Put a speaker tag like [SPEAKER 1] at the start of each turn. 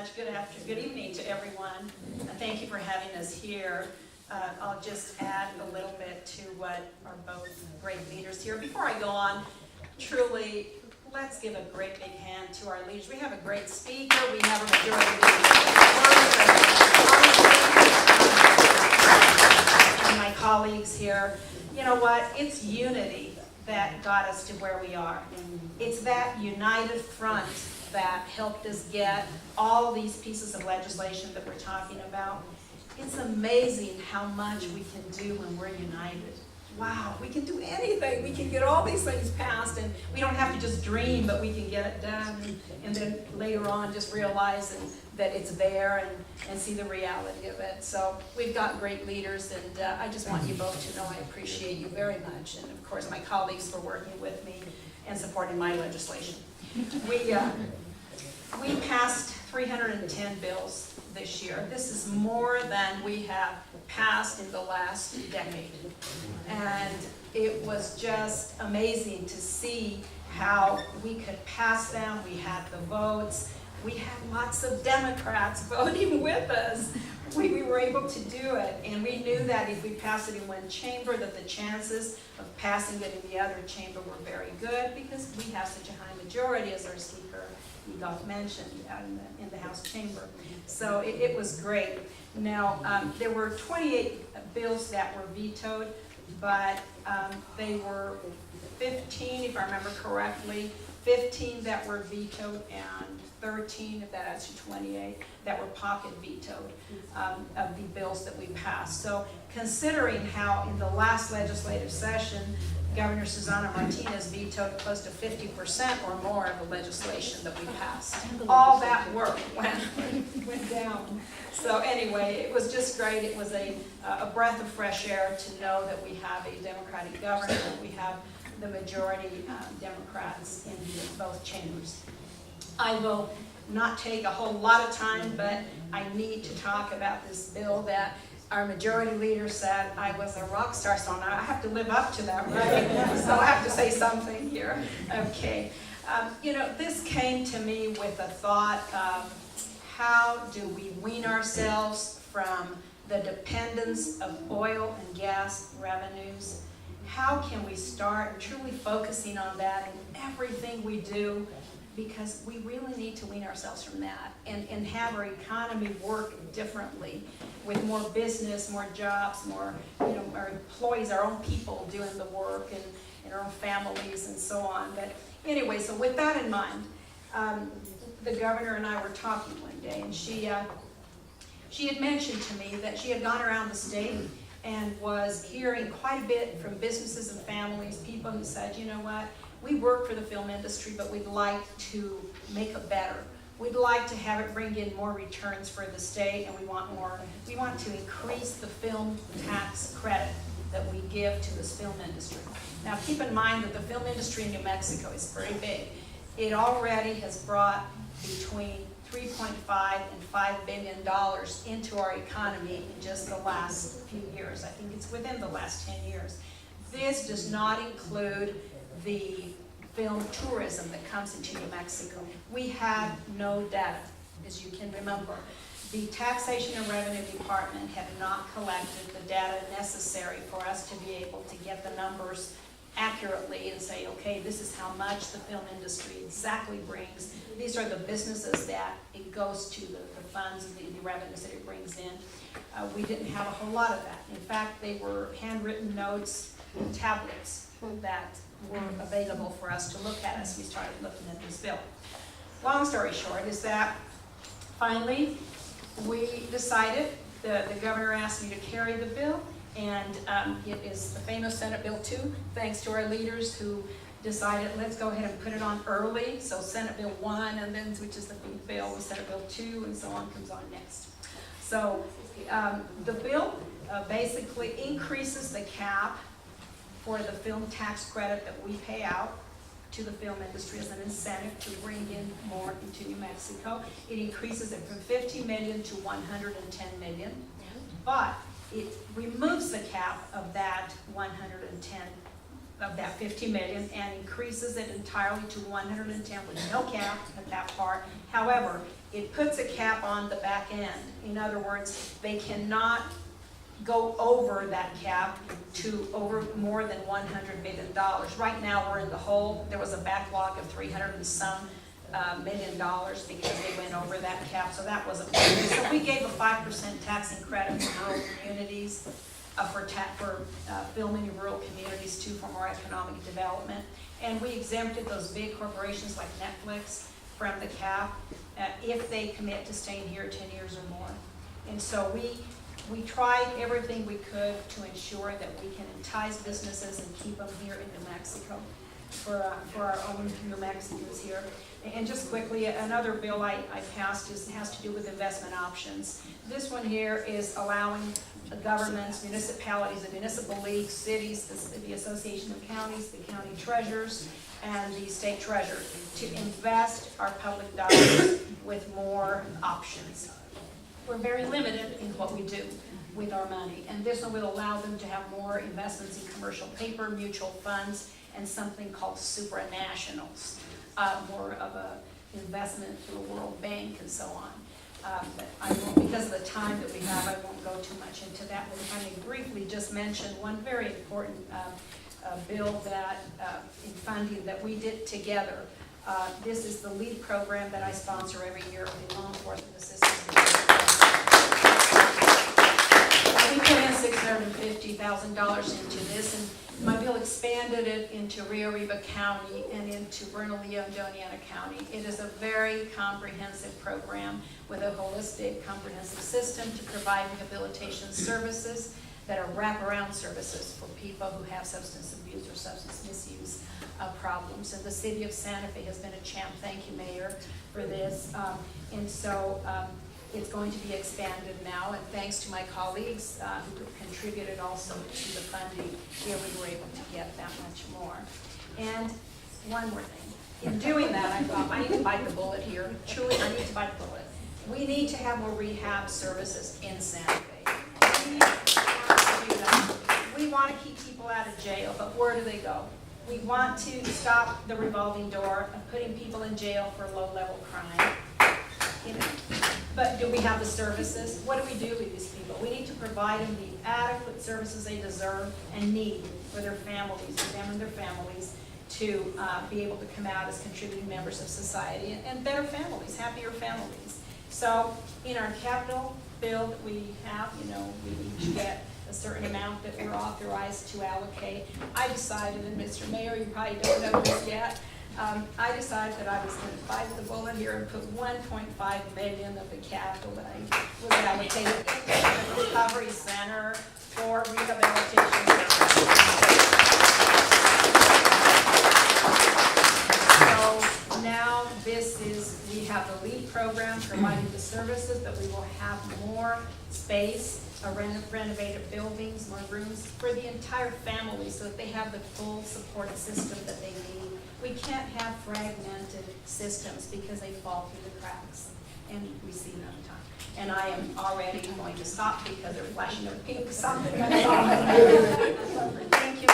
[SPEAKER 1] much. Good evening to everyone. Thank you for having us here. I'll just add a little bit to what are both great leaders here. Before I go on, truly, let's give a great big hand to our leaders. We have a great speaker. We have a majority leader. And my colleagues here. You know what? It's unity that got us to where we are. It's that united front that helped us get all these pieces of legislation that we're talking about. It's amazing how much we can do when we're united. Wow, we can do anything. We can get all these things passed, and we don't have to just dream, but we can get it done, and then later on just realize that it's there and see the reality of it. So we've got great leaders, and I just want you both to know I appreciate you very much, and of course my colleagues for working with me and supporting my legislation. We passed 310 bills this year. This is more than we have passed in the last decade. And it was just amazing to see how we could pass them. We had the votes. We had lots of Democrats voting with us. We were able to do it, and we knew that if we passed it in one chamber, that the chances of passing it in the other chamber were very good because we have such a high majority, as our speaker Egolf mentioned, in the House chamber. So it was great. Now, there were 28 bills that were vetoed, but they were 15, if I remember correctly, 15 that were vetoed and 13, if that adds to 28, that were pocket vetoed of the bills that we passed. So considering how in the last legislative session, Governor Susana Martinez vetoed close to 50% or more of the legislation that we passed. All that work went down. So anyway, it was just great. It was a breath of fresh air to know that we have a Democratic governor, that we have the majority Democrats in both chambers. I will not take a whole lot of time, but I need to talk about this bill that our majority leader said I was a rock star, so now I have to live up to that, right? So I have to say something here. Okay. You know, this came to me with a thought of how do we wean ourselves from the dependence of oil and gas revenues? How can we start truly focusing on that in everything we do? Because we really need to wean ourselves from that and have our economy work differently with more business, more jobs, more, you know, our employees, our own people doing the work and our own families and so on. But anyway, so with that in mind, the governor and I were talking one day, and she had mentioned to me that she had gone around the state and was hearing quite a bit from businesses and families, people who said, you know what, we work for the film industry, but we'd like to make it better. We'd like to have it bring in more returns for the state, and we want to increase the film tax credit that we give to this film industry. Now keep in mind that the film industry in New Mexico is very big. It already has brought between $3.5 and $5 billion into our economy in just the last few years. I think it's within the last 10 years. This does not include the film tourism that comes into New Mexico. We had no data, as you can remember. The Taxation and Revenue Department had not collected the data necessary for us to be able to get the numbers accurately and say, okay, this is how much the film industry exactly brings. These are the businesses that it goes to, the funds and the revenues that it brings in. We didn't have a whole lot of that. In fact, they were handwritten notes and tablets that were available for us to look at as we started looking at this bill. Long story short is that finally we decided, the governor asked me to carry the bill, and it is the famous Senate Bill 2, thanks to our leaders who decided let's go ahead and put it on early. So Senate Bill 1, and then which is the big bill, with Senate Bill 2, and so on comes on next. So the bill basically increases the cap for the film tax credit that we pay out to the film industry as an incentive to bring in more into New Mexico. It increases it from $50 million to $110 million, but it removes the cap of that 110 of that $50 million and increases it entirely to 110 with no cap at that part. However, it puts a cap on the back end. In other words, they cannot go over that cap to over more than $100 million. Right now, we're in the hole. There was a backlog of 300 and some $1 million because they went over that cap, so that wasn't good. So we gave a 5% taxing credit for rural communities, for filming in rural communities too, for more economic development. And we exempted those big corporations like Netflix from the cap if they commit to staying here 10 years or more. And so we tried everything we could to ensure that we can entice businesses and keep them here in New Mexico for our own New Mexicans here. And just quickly, another bill I passed has to do with investment options. This one here is allowing governments, municipalities, the municipal leagues, cities, the Association of Counties, the county treasurers, and the state treasurer to invest our public dollars with more options. We're very limited in what we do with our money, and this one will allow them to have more investments in commercial paper, mutual funds, and something called supranationals, more of a investment through a World Bank and so on. But I won't, because of the time that we have, I won't go too much into that. But if I may briefly just mention one very important bill that in funding that we did together. This is the LEAD program that I sponsor every year, the Law Enforcement Assistance. We put in $650,000 into this, and my bill expanded it into Rio Arriba County and into Bernalillo and Doñana County. It is a very comprehensive program with a holistic, comprehensive system to provide rehabilitation services that are wraparound services for people who have substance abuse or substance misuse problems. And the city of Santa Fe has been a champ. Thank you, Mayor, for this. It's going to be expanded now, and thanks to my colleagues who contributed also to the funding, here we were able to get that much more. And one more thing. In doing that, I thought, I need to bite the bullet here. Truly, I need to bite the bullet. We need to have more rehab services in Santa Fe. We want to keep people out of jail, but where do they go? We want to stop the revolving door of putting people in jail for low-level crime. You know, but do we have the services? What do we do with these people? We need to provide them the adequate services they deserve and need for their families, for them and their families, to be able to come out as contributing members of society and better families, happier families. So in our capital bill that we have, you know, we each get a certain amount that we're authorized to allocate. I decided, and Mr. Mayor, you probably don't know this yet, I decided that I was going to bite the bullet here and put $1.5 million of the capital that I was allocated into the recovery center for rehabilitation. So now we have the LEAD program providing the services, but we will have more space, renovated buildings, more rooms for the entire family so that they have the full support system that they need. We can't have fragmented systems because they fall through the cracks, and we see them all the time. And I am already going to stop because they're flashing a pink something. Thank you.